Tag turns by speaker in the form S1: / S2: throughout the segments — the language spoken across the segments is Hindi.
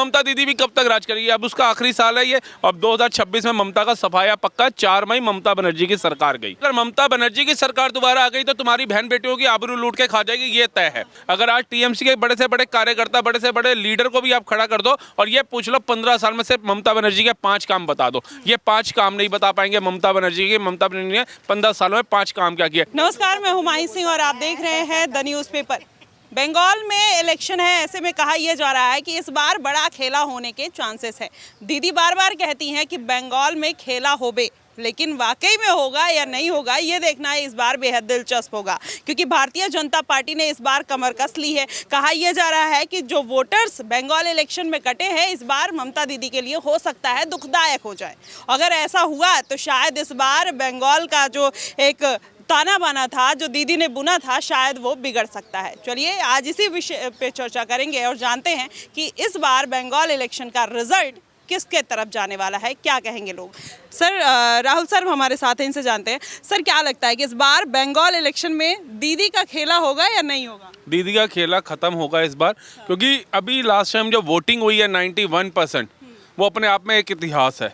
S1: ममता दीदी भी कब तक राज करेगी? अब उसका आखिरी साल है ये। अब 2026 में ममता का सफाया पक्का। 4 मई ममता बनर्जी की सरकार गई। अगर ममता बनर्जी की सरकार दोबारा आ गई तो तुम्हारी बहन बेटियों की आबरू लूट के खा जाएगी, ये तय है। अगर आज टीएमसी के बड़े से बड़े कार्यकर्ता, बड़े से बड़े लीडर को भी आप खड़ा कर दो और ये पूछ लो 15 साल में से ममता बनर्जी के 5 काम बता दो, ये 5 काम नहीं बता पाएंगे ममता बनर्जी के। ममता बनर्जी ने 15 सालों में 5 काम क्या किए।
S2: नमस्कार, मैं हुमायूं सिंह और आप देख रहे हैं द न्यूज़पेपर। बंगाल में इलेक्शन है, ऐसे में कहा यह जा रहा है कि इस बार बड़ा खेला होने के चांसेस है। दीदी बार बार कहती हैं कि बंगाल में खेला होबे, लेकिन वाकई में होगा या नहीं होगा ये देखना इस बार बेहद दिलचस्प होगा, क्योंकि भारतीय जनता पार्टी ने इस बार कमर कस ली है। कहा यह जा रहा है कि जो वोटर्स बंगाल इलेक्शन में कटे हैं, इस बार ममता दीदी के लिए हो सकता है दुखदायक हो जाए। अगर ऐसा हुआ तो शायद इस बार बंगाल का जो एक ताना बाना था, जो दीदी ने बुना था, शायद वो बिगड़ सकता है। चलिए आज इसी विषय पे चर्चा करेंगे और जानते हैं कि इस बार बंगाल इलेक्शन का रिजल्ट किसके तरफ जाने वाला है, क्या कहेंगे लोग। सर, राहुल सर हमारे साथ हैं, इनसे जानते हैं। सर, क्या लगता है कि इस बार बंगाल इलेक्शन में दीदी का खेला होगा या नहीं होगा?
S1: दीदी का खेला खत्म होगा इस बार, क्योंकि अभी लास्ट टाइम जो वोटिंग हुई है 91%, वो अपने आप में एक इतिहास है।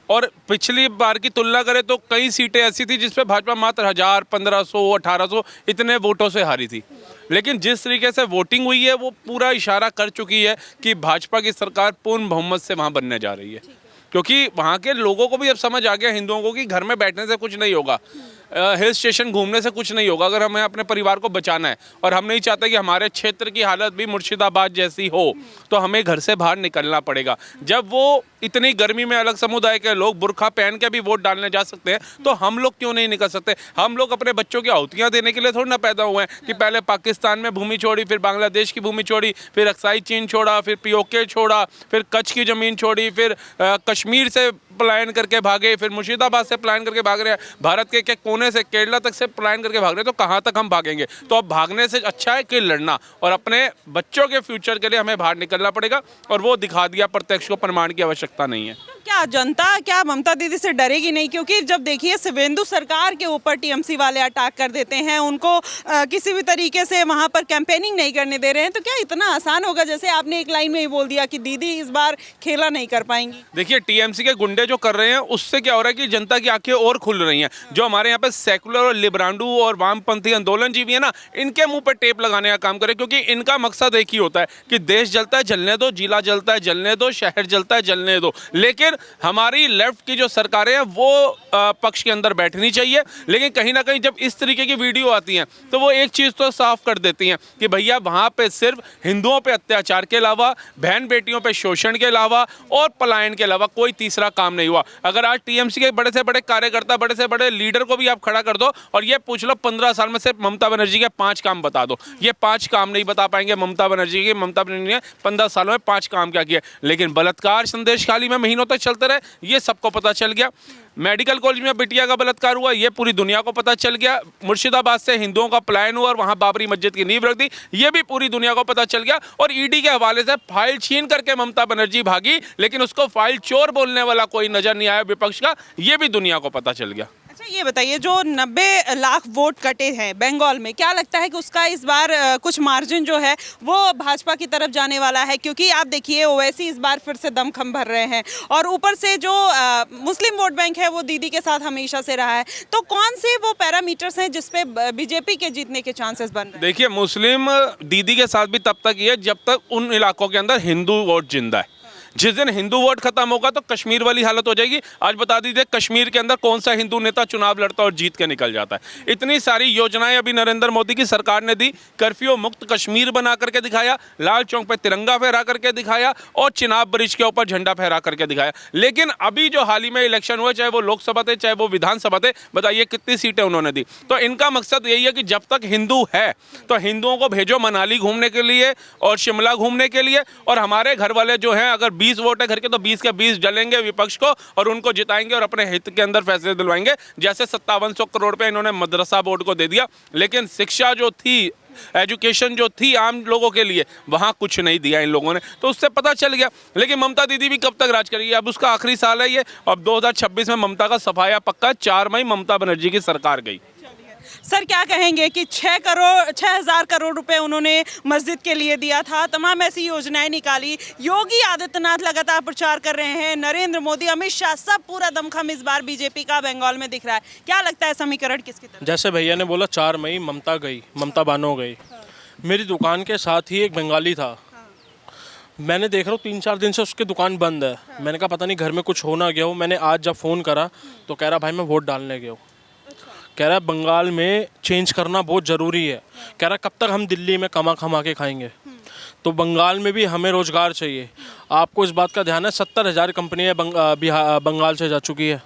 S1: और पिछली बार की तुलना करें तो कई सीटें ऐसी थी जिसपे भाजपा मात्र 1000, 1500, 1800 इतने वोटों से हारी थी। लेकिन जिस तरीके से वोटिंग हुई है वो पूरा इशारा कर चुकी है कि भाजपा की सरकार पूर्ण बहुमत से वहाँ बनने जा रही है। क्योंकि वहाँ के लोगों को भी अब समझ आ गया, हिंदुओं को, कि घर में बैठने से कुछ नहीं होगा, हिल स्टेशन घूमने से कुछ नहीं होगा। अगर हमें अपने परिवार को बचाना है और हम नहीं चाहते कि हमारे क्षेत्र की हालत भी मुर्शिदाबाद जैसी हो, तो हमें घर से बाहर निकलना पड़ेगा। जब वो इतनी गर्मी में अलग समुदाय के लोग बुर्खा पहन के भी वोट डालने जा सकते हैं, तो हम लोग क्यों नहीं निकल सकते? हम लोग अपने बच्चों की आहुतियाँ देने के लिए थोड़ी ना पैदा हुए हैं कि पहले पाकिस्तान में भूमि छोड़ी, फिर बांग्लादेश की भूमि छोड़ी, फिर अक्साई चीन छोड़ा, फिर पीओके छोड़ा, फिर कच्छ की ज़मीन छोड़ी, फिर कश्मीर से पलायन करके भागे, फिर मुर्शिदाबाद से पलायन करके भाग रहे हैं, भारत के कोने से केरला तक से पलायन करके भाग रहे हैं। तो कहाँ तक हम भागेंगे? तो अब भागने से अच्छा है कि लड़ना, और अपने बच्चों के फ्यूचर के लिए हमें बाहर निकलना पड़ेगा। और वो दिखा दिया, प्रत्यक्ष को प्रमाण की आवश्यकता नहीं है।
S2: क्या जनता क्या ममता दीदी से डरेगी नहीं? क्योंकि जब देखिए शिवेंदु सरकार के ऊपर टीएमसी वाले अटैक कर देते हैं, उनको किसी भी तरीके से वहां पर कैंपेनिंग नहीं करने दे रहे हैं, तो क्या इतना आसान होगा? जैसे आपने एक लाइन में ही बोल दिया कि दीदी इस बार खेला नहीं कर पाएंगी।
S1: देखिए, टीएमसी के गुंडे जो कर रहे हैं उससे क्या हो रहा है कि जनता की आंखें और खुल रही हैं। जो हमारे यहाँ पे सेकुलर और लिबरांडू और वामपंथी आंदोलन जीवी है ना, इनके मुंह पे टेप लगाने का काम करे, क्योंकि इनका मकसद एक ही होता है कि देश जलता है जलने दो, जिला जलता है जलने दो, शहर जलता है जलने दो। लेकिन हमारी लेफ्ट की जो सरकारें हैं वो पक्ष के अंदर बैठनी चाहिए। लेकिन कहीं ना कहीं जब इस तरीके की वीडियो आती हैं तो वो एक चीज़ तो साफ कर देती हैं कि भैया वहाँ पे सिर्फ हिंदुओं पे अत्याचार के अलावा, बहन बेटियों पे शोषण के अलावा और पलायन के अलावा कोई तीसरा काम नहीं हुआ। अगर आज टीएमसी के बड़े से बड़े कार्यकर्ता, बड़े से बड़े लीडर को भी आप खड़ा कर दो और ये पूछ लो 15 साल में से ममता बनर्जी के 5 काम बता दो, ये 5 काम नहीं बता पाएंगे ममता बनर्जी के। ममता बनर्जी ने 15 सालों में 5 काम क्या किए। लेकिन बलात्कार संदेश खाली में महीनों तक चलते रहे, ये सबको पता चल गया। मेडिकल कॉलेज में बिटिया का बलात्कार हुआ, ये पूरी दुनिया को पता चल गया। मुर्शिदाबाद से हिंदुओं का पलायन हुआ और वहां बाबरी मस्जिद की नींव रख दी, ये भी पूरी दुनिया को पता चल गया। और ईडी के हवाले से फाइल छीन करके ममता बनर्जी भागी, लेकिन उसको फाइल चोर बोलने वाला कोई नजर नहीं आया विपक्ष का, ये भी दुनिया को पता चल गया।
S2: अच्छा, ये बताइए, जो 90 लाख वोट कटे हैं बंगाल में, क्या लगता है कि उसका इस बार कुछ मार्जिन जो है वो भाजपा की तरफ जाने वाला है? क्योंकि आप देखिए ओवैसी इस बार फिर से दमखम भर रहे हैं और ऊपर से जो मुस्लिम वोट बैंक है वो दीदी के साथ हमेशा से रहा है। तो कौन से वो पैरामीटर्स हैं जिसपे बीजेपी के जीतने के चांसेस बन रहे हैं?
S1: देखिए, मुस्लिम दीदी के साथ भी तब तक ही है जब तक उन इलाकों के अंदर हिंदू वोट जिंदा है। जिस दिन हिंदू वोट खत्म होगा तो कश्मीर वाली हालत हो जाएगी। आज बता दीजिए, कश्मीर के अंदर कौन सा हिंदू नेता चुनाव लड़ता और जीत के निकल जाता है? इतनी सारी योजनाएं अभी नरेंद्र मोदी की सरकार ने दी। कर्फ्यू मुक्त कश्मीर बना करके दिखाया, लाल चौक पे तिरंगा फहरा करके दिखाया और चिनाब ब्रिज के ऊपर झंडा फहरा करके दिखाया। लेकिन अभी जो हाल ही में इलेक्शन हुए, चाहे वो लोकसभा थे चाहे वो विधानसभा थे, बताइए कितनी सीटें उन्होंने दी। तो इनका मकसद यही है कि जब तक हिंदू है तो हिंदुओं को भेजो मनाली घूमने के लिए और शिमला घूमने के लिए, और हमारे घर वाले जो हैं, अगर 20 वोट है घर के तो 20 के 20 जलेंगे विपक्ष को और उनको जिताएंगे और अपने हित के अंदर फैसले दिलवाएंगे। जैसे 5700 करोड़ रुपए इन्होंने मदरसा बोर्ड को दे दिया, लेकिन शिक्षा जो थी, एजुकेशन जो थी आम लोगों के लिए, वहाँ कुछ नहीं दिया इन लोगों ने। तो उससे पता चल गया। लेकिन ममता दीदी भी कब तक राज करेगी? अब उसका आखिरी साल है ये। अब 2026 में ममता का सफाया पक्का। 4 मई ममता बनर्जी की सरकार गई।
S2: सर क्या कहेंगे कि 6,000 करोड़ रुपए उन्होंने मस्जिद के लिए दिया था, तमाम ऐसी योजनाएं निकाली, योगी आदित्यनाथ लगातार प्रचार कर रहे हैं, नरेंद्र मोदी, अमित शाह, सब पूरा दमखम इस बार बीजेपी का बंगाल में दिख रहा है। क्या लगता है समीकरण किसकी तरफ?
S3: जैसे भैया ने बोला 4 मई ममता गई, ममता बानो गई। मेरी दुकान के साथ ही एक बंगाली था, मैंने देख रहा हूँ 3-4 दिन से उसकी दुकान बंद है। मैंने कहा पता नहीं घर में कुछ हो ना गया हो। मैंने आज जब फ़ोन करा तो कह रहा भाई मैं वोट डालने गया हूँ। कह रहा बंगाल में चेंज करना बहुत ज़रूरी है। कह रहा कब तक हम दिल्ली में कमा के खाएंगे, तो बंगाल में भी हमें रोज़गार चाहिए। आपको इस बात का ध्यान है 70,000 कंपनियाँ बंगाल से जा चुकी है।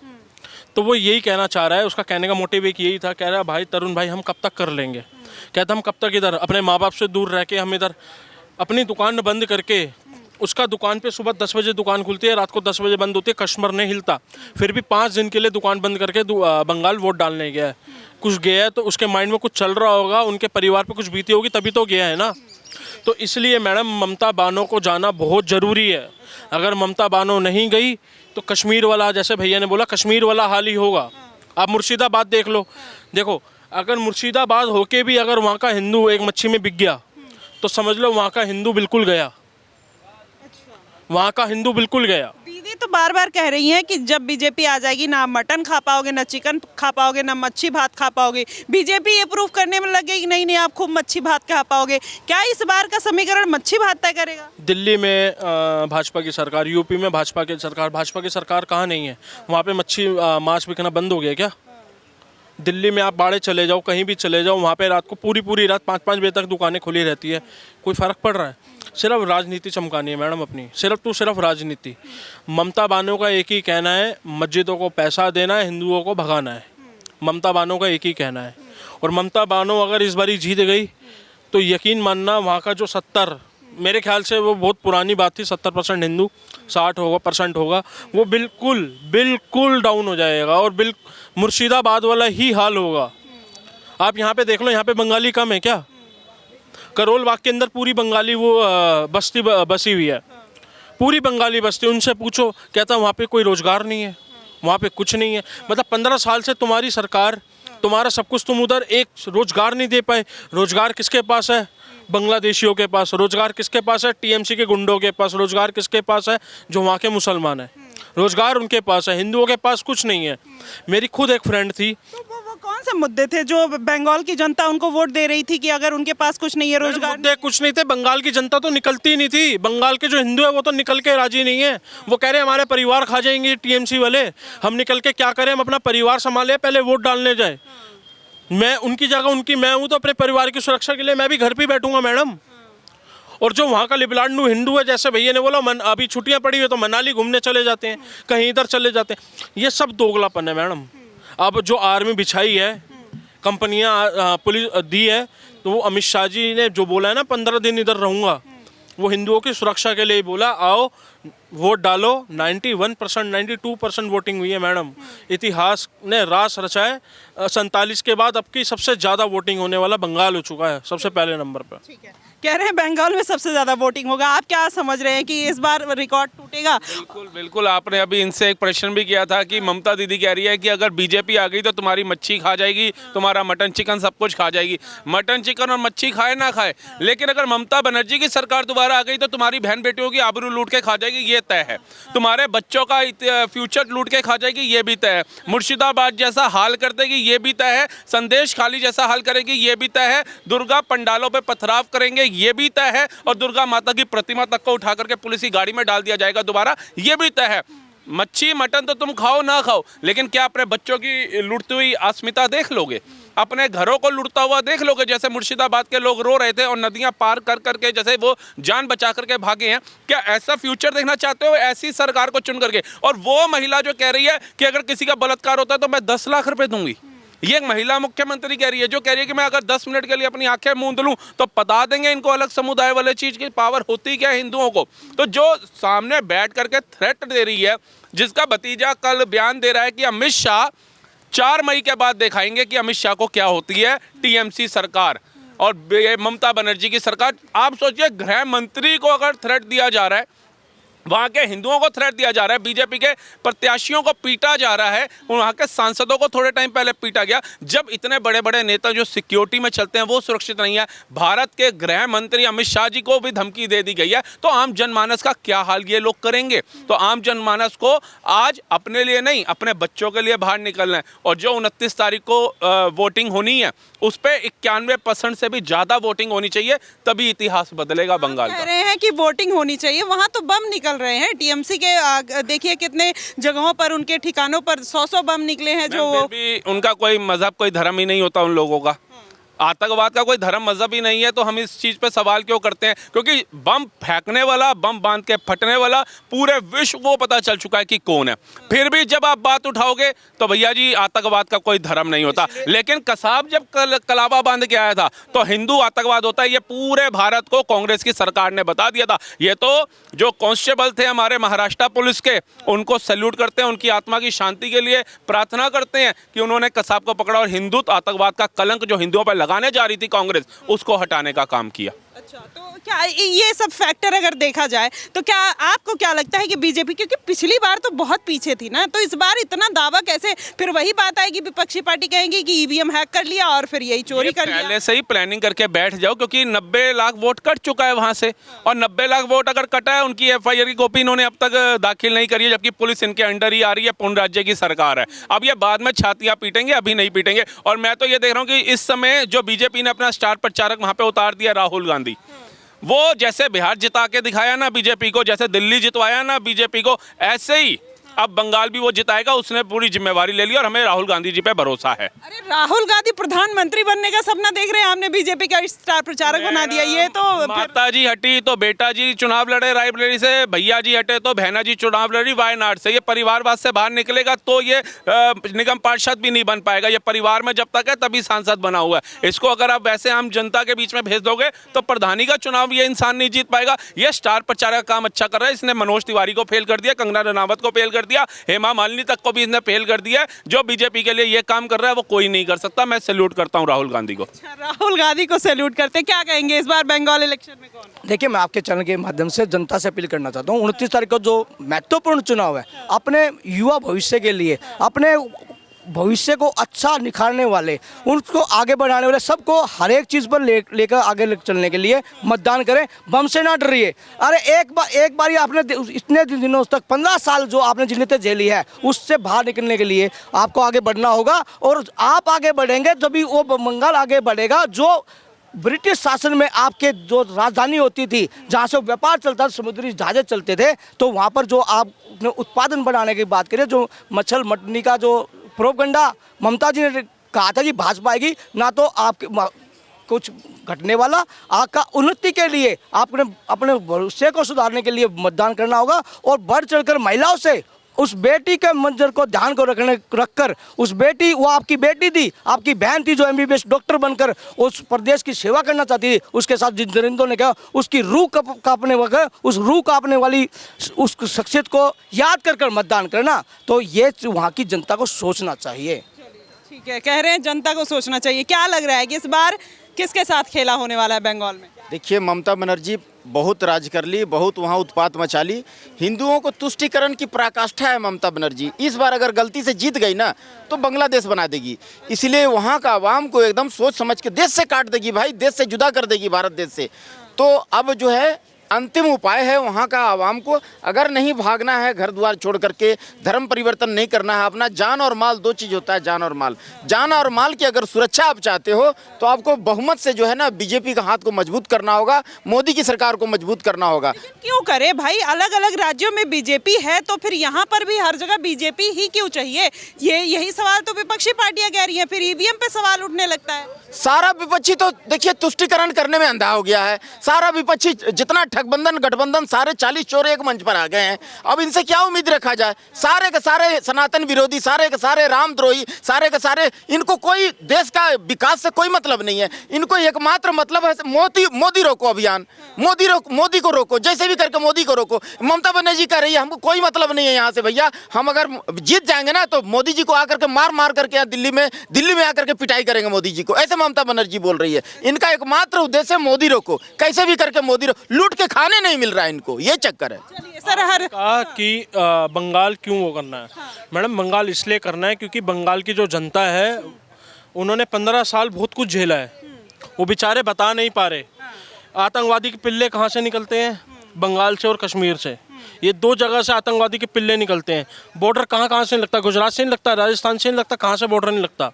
S3: तो वो यही कहना चाह रहा है, उसका कहने का मोटिव एक यही था। कह रहा भाई तरुण भाई हम कब तक कर लेंगे। कहता हम कब तक इधर अपने माँ बाप से दूर रह के हम इधर अपनी दुकान बंद करके, उसका दुकान पे सुबह 10 बजे दुकान खुलती है, रात को 10 बजे बंद होती है, कस्टमर नहीं हिलता, फिर भी 5 दिन के लिए दुकान बंद करके बंगाल वोट डालने गया है। कुछ गया है तो उसके माइंड में कुछ चल रहा होगा, उनके परिवार पे कुछ बीती होगी तभी तो गया है ना। तो इसलिए मैडम ममता बानो को जाना बहुत ज़रूरी है। अगर ममता बानो नहीं गई तो कश्मीर वाला, जैसे भैया ने बोला, कश्मीर वाला हाल ही होगा। आप मुर्शिदाबाद देख लो, देखो अगर मुर्शिदाबाद होके भी अगर वहाँ का हिंदू एक मच्छी में बिक गया तो समझ लो वहाँ का हिंदू बिल्कुल गया, वहाँ का हिंदू बिल्कुल गया।
S2: दीदी तो बार बार कह रही हैं कि जब बीजेपी आ जाएगी ना मटन खा पाओगे, ना चिकन खा पाओगे, ना मच्छी भात खा पाओगे। बीजेपी ये प्रूफ करने में लगेगी नहीं आप खूब मच्छी भात खा पाओगे। क्या इस बार का समीकरण मच्छी भात तय करेगा?
S3: दिल्ली में भाजपा की सरकार, यूपी में भाजपा की सरकार कहाँ नहीं है? वहाँ पे मच्छी मांस बिकना बंद हो गया क्या? दिल्ली में आप बाड़े चले जाओ, कहीं भी चले जाओ, वहाँ पे रात को पूरी रात 5-5 बजे तक दुकानें खुली रहती है। कोई फ़र्क पड़ रहा है? सिर्फ राजनीति चमकानी है मैडम अपनी, सिर्फ राजनीति। ममता बानो का एक ही कहना है, मस्जिदों को पैसा देना है, हिंदुओं को भगाना है। ममता बानो का एक ही कहना है। और ममता बानो अगर इस बारी जीत गई तो यकीन मानना वहाँ का जो 70, मेरे ख्याल से वो बहुत पुरानी बात थी, 70% हिंदू 60% होगा, वो बिल्कुल डाउन हो जाएगा और मुर्शिदाबाद वाला ही हाल होगा। आप यहाँ पे देख लो, यहाँ पे बंगाली कम है क्या? करोल बाग के अंदर पूरी बंगाली वो बस्ती बसी हुई है, पूरी बंगाली बस्ती। उनसे पूछो, कहता वहाँ पे कोई रोज़गार नहीं है, वहाँ पे कुछ नहीं है। मतलब 15 साल से तुम्हारी सरकार, तुम्हारा सब कुछ, तुम उधर एक रोज़गार नहीं दे पाए। रोज़गार किसके पास है? बांग्लादेशियों के पास। रोज़गार किसके पास है? टीएमसी के गुंडों के पास। रोज़गार किसके पास है? जो वहाँ के मुसलमान हैं, रोज़गार उनके पास है। हिंदुओं के पास कुछ नहीं है। मेरी खुद एक फ्रेंड थी।
S2: तो वो कौन से मुद्दे थे जो बंगाल की जनता उनको वोट दे रही थी कि अगर उनके पास कुछ नहीं है, रोजगार
S3: मुद्दे कुछ नहीं थे। बंगाल की जनता तो निकलती नहीं थी। बंगाल के जो हिंदू है वो तो निकल के राजी नहीं है। वो कह रहे हैं हमारे परिवार खा जाएंगे टीएमसी वाले, हम निकल के क्या करें, हम अपना परिवार संभाले, पहले वोट डालने जाए। मैं उनकी जगह मैं हूँ तो अपने परिवार की सुरक्षा के लिए मैं भी घर पे बैठूंगा मैडम। और जो वहाँ का लिबलाडू हिंदू है, जैसे भैया ने बोला, अभी छुट्टियाँ पड़ी हुई तो मनाली घूमने चले जाते हैं, कहीं इधर चले जाते हैं। ये सब दोगलापन है मैडम। अब जो आर्मी बिछाई है, कंपनियाँ पुलिस दी है, तो वो अमित शाह जी ने जो बोला है ना 15 दिन इधर रहूँगा, वो हिंदुओं की सुरक्षा के लिए ही बोला। आओ वोट डालो। 91% 92% वोटिंग हुई है मैडम। इतिहास ने रास रचा है। 47 के बाद अब की सबसे ज़्यादा वोटिंग होने वाला बंगाल हो चुका है, सबसे पहले नंबर पर।
S2: ठीक है, कह रहे हैं बंगाल में सबसे ज़्यादा वोटिंग होगा। आप क्या समझ रहे हैं कि इस बार रिकॉर्ड टूटेगा?
S1: बिल्कुल आपने अभी इनसे एक प्रश्न भी किया था कि ममता दीदी कह रही है कि अगर बीजेपी आ गई तो तुम्हारी मच्छी खा जाएगी, तुम्हारा मटन चिकन सब कुछ खा जाएगी। मटन चिकन और मच्छी खाए ना खाए, लेकिन अगर ममता बनर्जी की सरकार दोबारा आ गई तो तुम्हारी बहन बेटियों की आबरू लूट के खा जाएगी, ये तय है। तुम्हारे बच्चों का फ्यूचर लूट के खा जाएगी, ये भी तय है। मुर्शिदाबाद जैसा हाल कर देगी, ये भी तय है। संदेश खाली जैसा हाल करेगी, ये भी तय है। दुर्गा पंडालों पे पथराव करेंगे, ये भी तय है। और दुर्गा माता की प्रतिमा तक को उठा करके पुलिस की गाड़ी में डाल दिया जाएगा दोबारा, ये भी तय है। मच्छी मटन तो तुम खाओ ना खाओ, लेकिन क्या अपने बच्चों की लूटती हुई अस्मिता देख लोगे? अपने घरों को लूटता हुआ देख लोगे? जैसे मुर्शिदाबाद के लोग रो रहे थे और नदियां पार कर करके जैसे वो जान बचा करके भागे हैं, क्या ऐसा फ्यूचर देखना चाहते हो ऐसी सरकार को चुन करके? और वो महिला जो कह रही है कि अगर किसी का बलात्कार होता है तो मैं 10 लाख रुपए दूंगी, ये एक महिला मुख्यमंत्री कह रही है, जो कह रही है कि मैं अगर 10 मिनट के लिए अपनी आंखें मूंद लूं तो बता देंगे इनको अलग समुदाय वाले चीज की पावर होती क्या है हिंदुओं को। तो जो सामने बैठ करके थ्रेट दे रही है, जिसका भतीजा कल बयान दे रहा है कि अमित शाह 4 मई के बाद दिखाएंगे कि अमित शाह को क्या होती है टीएमसी सरकार और ममता बनर्जी की सरकार। आप सोचिए, गृह मंत्री को अगर थ्रेट दिया जा रहा है वहाँ के हिंदुओं को थ्रेट दिया जा रहा है, बीजेपी के प्रत्याशियों को पीटा जा रहा है, वहाँ के सांसदों को थोड़े टाइम पहले पीटा गया। जब इतने बड़े बड़े नेता जो सिक्योरिटी में चलते हैं वो सुरक्षित नहीं है, भारत के गृह मंत्री अमित शाह जी को भी धमकी दे दी गई है, तो आम जनमानस का क्या हाल ये लोग करेंगे? तो आम जनमानस को आज अपने लिए नहीं, अपने बच्चों के लिए बाहर निकलना है। और जो 29 तारीख को वोटिंग होनी है उस पर 91% से भी ज़्यादा वोटिंग होनी चाहिए, तभी इतिहास बदलेगा बंगाल
S2: कह
S1: का।
S2: रहे हैं कि वोटिंग होनी चाहिए, वहां तो बम निकल रहे हैं टीएमसी के, देखिए कितने जगहों पर उनके ठिकानों पर 100 बम निकले हैं। जो
S1: फिर भी उनका कोई मजहब कोई धर्म ही नहीं होता उन लोगों का, आतंकवाद का कोई धर्म मजहब ही नहीं है, तो हम इस चीज़ पे सवाल क्यों करते हैं? क्योंकि बम फेंकने वाला, बम बांध के फटने वाला पूरे विश्व को पता चल चुका है कि कौन है। फिर भी जब आप बात उठाओगे तो भैया जी आतंकवाद का कोई धर्म नहीं होता। लेकिन कसाब जब कलावा बांध के आया था तो हिंदू आतंकवाद होता है, ये पूरे भारत को कांग्रेस की सरकार ने बता दिया था। ये तो जो कांस्टेबल थे हमारे महाराष्ट्र पुलिस के, उनको सैल्यूट करते हैं, उनकी आत्मा की शांति के लिए प्रार्थना करते हैं कि उन्होंने कसाब को पकड़ा और हिंदुत्व आतंकवाद का कलंक जो हिंदुओं पर लगाने जा रही थी कांग्रेस, उसको हटाने का काम किया।
S2: अच्छा, तो क्या ये सब फैक्टर अगर देखा जाए तो क्या आपको क्या लगता है कि बीजेपी, क्योंकि पिछली बार तो बहुत पीछे थी ना, तो इस बार इतना दावा कैसे? फिर वही बात आएगी, विपक्षी पार्टी कहेंगी कि ईवीएम हैक कर लिया और फिर यही चोरी कर लिया।
S1: पहले से ही प्लानिंग करके बैठ जाओ, क्योंकि 90 लाख वोट कट चुका है वहां से, और 90 लाख वोट अगर कटा है, उनकी एफआईआर की कॉपी इन्होंने अब तक दाखिल नहीं करी है, जबकि पुलिस इनके अंडर ही आ रही है, पूर्ण राज्य की सरकार है। अब ये बाद में छातियां पीटेंगे, अभी नहीं पीटेंगे। और मैं तो ये देख रहा हूँ कि इस समय जो बीजेपी ने अपना स्टार प्रचारक वहां पे उतार दिया, राहुल गांधी, वो जैसे बिहार जिता के दिखाया ना बीजेपी को, जैसे दिल्ली जितवाया ना बीजेपी को, ऐसे ही अब बंगाल भी वो जिताएगा। उसने पूरी जिम्मेवारी ले ली और हमें राहुल गांधी जी पे भरोसा है।
S2: अरे राहुल गांधी प्रधानमंत्री बनने का सपना देख रहे हैं, हमने बीजेपी का स्टार प्रचारक बना दिया। ये तो
S1: माता जी हटी तो बेटा जी चुनाव लड़े रायबरेली से, भैया जी हटे तो बहना जी चुनाव लड़ी वायनाड से। ये परिवारवाद से बाहर निकलेगा तो ये निगम पार्षद भी नहीं बन पाएगा। ये परिवार में जब तक है तभी सांसद बना हुआ है। इसको अगर आप वैसे आम जनता के बीच में भेज दोगे तो प्रधानी का चुनाव ये इंसान नहीं जीत पाएगा। ये स्टार प्रचारक काम अच्छा कर रहा है। इसने मनोज तिवारी को फेल कर दिया, कंगना रनावत को फेल कर दिया, हेमा मालिनी तक को भी इसने फेल कर दिया। जो बीजेपी के लिए ये काम कर रहा है वो कोई नहीं कर सकता। मैं सैल्यूट करता हूं राहुल गांधी को।
S2: अच्छा, राहुल गांधी को सैल्यूट करते। क्या कहेंगे इस बार बंगाल इलेक्शन में कौन?
S4: देखिए, मैं आपके चैनल के माध्यम से जनता से अपील करना चाहता हूँ, 29 तारीख को जो महत्वपूर्ण चुनाव है, अपने युवा भविष्य के लिए, अपने भविष्य को अच्छा निखारने वाले, उनको आगे बढ़ाने वाले, सबको हर एक चीज़ पर लेकर आगे चलने के लिए मतदान करें। बम से ना डरिए। अरे एक बार आपने इतने दिनों तक 15 साल जो आपने जिन्हें झेली है, उससे बाहर निकलने के लिए आपको आगे बढ़ना होगा। और आप आगे बढ़ेंगे तभी वो बंगाल आगे बढ़ेगा। जो ब्रिटिश शासन में आपके जो राजधानी होती थी, जहाँ से व्यापार चलता था, समुद्री जहाज़ें चलते थे, तो वहाँ पर जो आप अपने उत्पादन बढ़ाने की बात करें, जो मच्छर मटनी का जो प्रोपगंडा ममता जी ने कहा था कि भाजपा आएगी, ना तो आपके कुछ घटने वाला। आपका उन्नति के लिए आपने अपने भविष्य को सुधारने के लिए मतदान करना होगा। और बढ़ चढ़कर महिलाओं से उस बेटी के मंजर को ध्यान को रखकर उस बेटी, वो आपकी बेटी थी, आपकी बहन थी जो MBBS डॉक्टर बनकर उस प्रदेश की सेवा करना चाहती थी, उसके साथ जिन दरिंदों ने कहा, उसकी रूह कांपने वगैरह, उस रूह कांपने वाली उस शख्सियत को याद कर मतदान करना। तो ये वहाँ की जनता को सोचना चाहिए।
S2: ठीक है, कह रहे हैं जनता को सोचना चाहिए। क्या लग रहा है कि इस बार किसके साथ खेला होने वाला है बंगाल में?
S5: देखिए, ममता बनर्जी बहुत राज कर ली, बहुत वहाँ उत्पात मचा ली। हिंदुओं को तुष्टिकरण की पराकाष्ठा है ममता बनर्जी। इस बार अगर गलती से जीत गई ना तो बांग्लादेश बना देगी। इसलिए वहाँ का आवाम को एकदम सोच समझ के देश से काट देगी भाई, देश से जुदा कर देगी, भारत देश से। तो अब जो है अंतिम उपाय है वहाँ का आवाम को, अगर नहीं भागना है घर द्वार छोड़ करके, धर्म परिवर्तन नहीं करना है, अपना जान और माल, दो चीज़ होता है, जान और माल। जान और माल की अगर सुरक्षा आप चाहते हो तो आपको बहुमत से जो है ना बीजेपी का हाथ को मजबूत करना होगा, मोदी की सरकार को मजबूत करना होगा।
S2: क्यों करे भाई, अलग अलग राज्यों में बीजेपी है तो फिर यहाँ पर भी हर जगह बीजेपी ही क्यों चाहिए? यही सवाल तो विपक्षी पार्टियां कह रही हैं, फिर ईवीएम पे सवाल उठने लगता है।
S5: सारा विपक्षी तो देखिए तुष्टिकरण करने में अंधा हो गया है। सारा विपक्षी, जितना ठगबंधन गठबंधन, सारे 40 चोर एक मंच पर आ गए हैं। अब इनसे क्या उम्मीद रखा जाए? सारे के सारे सनातन विरोधी, सारे के सारे रामद्रोही, सारे के सारे, इनको कोई देश का विकास से कोई मतलब नहीं है। इनको एकमात्र मतलब है मोदी रोको अभियान, मोदी को रोको, जैसे भी करके मोदी को रोको। ममता बनर्जी कह रही है हमको कोई मतलब नहीं है यहाँ से भैया, हम अगर जीत जाएंगे ना तो मोदी जी को आकर के मार करके यहाँ दिल्ली में आकर के पिटाई करेंगे मोदी जी को, ऐसे ममता बनर्जी बोल रही है। इनका एकमात्र उद्देश्य मोदी रोको, कैसे भी करके मोदी रोको, लूट के खाने नहीं मिल रहा है इनको, ये चक्कर है।
S2: चलिए सर हर
S3: कहा कि बंगाल क्यों वो करना है। मैडम बंगाल इसलिए करना है क्योंकि बंगाल की जो जनता है उन्होंने 15 साल बहुत कुछ झेला है, वो बेचारे बता नहीं पा रहे। आतंकवादी के पिल्ले कहाँ से निकलते हैं? बंगाल से और कश्मीर से, ये दो जगह से आतंकवादी के पिल्ले निकलते हैं। बॉर्डर कहाँ कहाँ से नहीं लगता? गुजरात से नहीं लगता, राजस्थान से नहीं लगता, कहाँ से बॉर्डर नहीं लगता?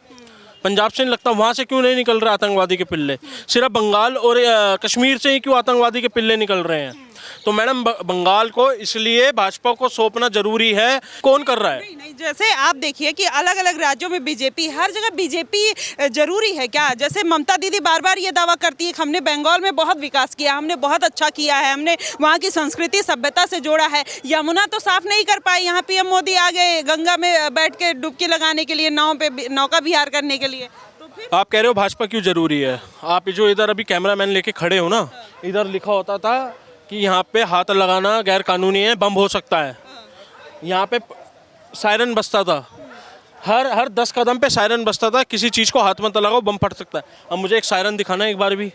S3: पंजाब से नहीं लगता। वहाँ से क्यों नहीं निकल रहा आतंकवादी के पिल्ले? सिर्फ बंगाल और कश्मीर से ही क्यों आतंकवादी के पिल्ले निकल रहे हैं? तो मैडम बंगाल को इसलिए भाजपा को सौंपना जरूरी है। कौन कर रहा है?
S2: नहीं, जैसे आप देखिए कि अलग अलग राज्यों में बीजेपी, हर जगह बीजेपी जरूरी है क्या? जैसे ममता दीदी बार बार ये दावा करती है कि हमने बंगाल में बहुत विकास किया, हमने बहुत अच्छा किया है, हमने वहाँ की संस्कृति सभ्यता से जोड़ा है। यमुना तो साफ नहीं कर पाई, यहाँ पीएम मोदी आ गए गंगा में बैठ के डुबकी लगाने के लिए, नाव पे नौका विहार करने के लिए। तो फिर
S3: आप कह रहे हो भाजपा क्यों जरूरी है? आप जो इधर अभी कैमरामैन लेके खड़े हो ना, इधर लिखा होता था कि यहाँ पे हाथ लगाना गैर कानूनी है, बम हो सकता है। यहाँ पे सायरन बजता था, हर 10 कदम पे सायरन बजता था, किसी चीज़ को हाथ मत लगाओ, बम फट सकता है। अब मुझे एक सायरन दिखाना एक बार भी,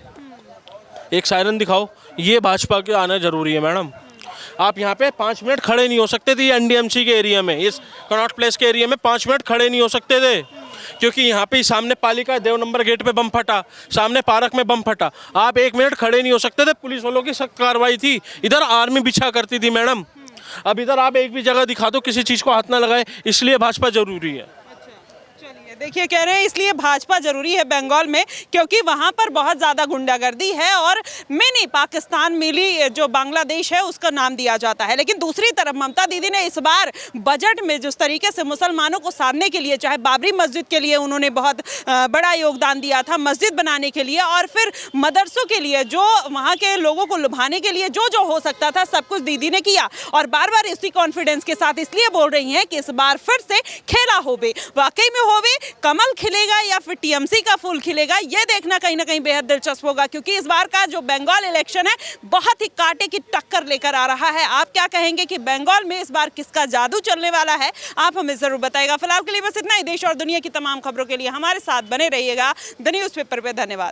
S3: एक सायरन दिखाओ। ये भाजपा के आना जरूरी है मैडम। आप यहाँ पे 5 मिनट खड़े नहीं हो सकते थे, ये एनडीएमसी के एरिया में, इस कनॉट प्लेस के एरिया में 5 मिनट खड़े नहीं हो सकते थे, क्योंकि यहाँ पे सामने पालिका देव नंबर गेट पे बम फटा, सामने पार्क में बम फटा। आप 1 मिनट खड़े नहीं हो सकते थे, पुलिस वालों की सख्त कार्रवाई थी। इधर आर्मी बिछा करती थी मैडम। अब इधर आप एक भी जगह दिखा दो किसी चीज़ को हाथ ना लगाए, इसलिए भाजपा जरूरी है।
S2: चलिए देखिए, कह रहे हैं इसलिए भाजपा जरूरी है बंगाल में, क्योंकि वहां पर बहुत ज़्यादा गुंडागर्दी है और मिनी पाकिस्तान मिली जो बांग्लादेश है उसका नाम दिया जाता है। लेकिन दूसरी तरफ ममता दीदी ने इस बार बजट में जिस तरीके से मुसलमानों को साधने के लिए, चाहे बाबरी मस्जिद के लिए उन्होंने बहुत बड़ा योगदान दिया था, मस्जिद बनाने के लिए, और फिर मदरसों के लिए, जो वहाँ के लोगों को लुभाने के लिए जो जो हो सकता था सब कुछ दीदी ने किया। और बार बार इसी कॉन्फिडेंस के साथ इसलिए बोल रही हैं कि इस बार फिर से खेला होवे, वाकई में होवे, कमल खिलेगा या फिर टीएमसी का फूल खिलेगा, ये देखना कहीं ना कहीं बेहद दिलचस्प होगा। क्योंकि इस बार का जो बंगाल इलेक्शन है बहुत ही कांटे की टक्कर लेकर आ रहा है। आप क्या कहेंगे कि बंगाल में इस बार किसका जादू चलने वाला है? आप हमें जरूर बताइएगा। फिलहाल के लिए बस इतना ही। देश और दुनिया की तमाम खबरों के लिए हमारे साथ बने रहिएगा द न्यूज़पेपर पे। धन्यवाद।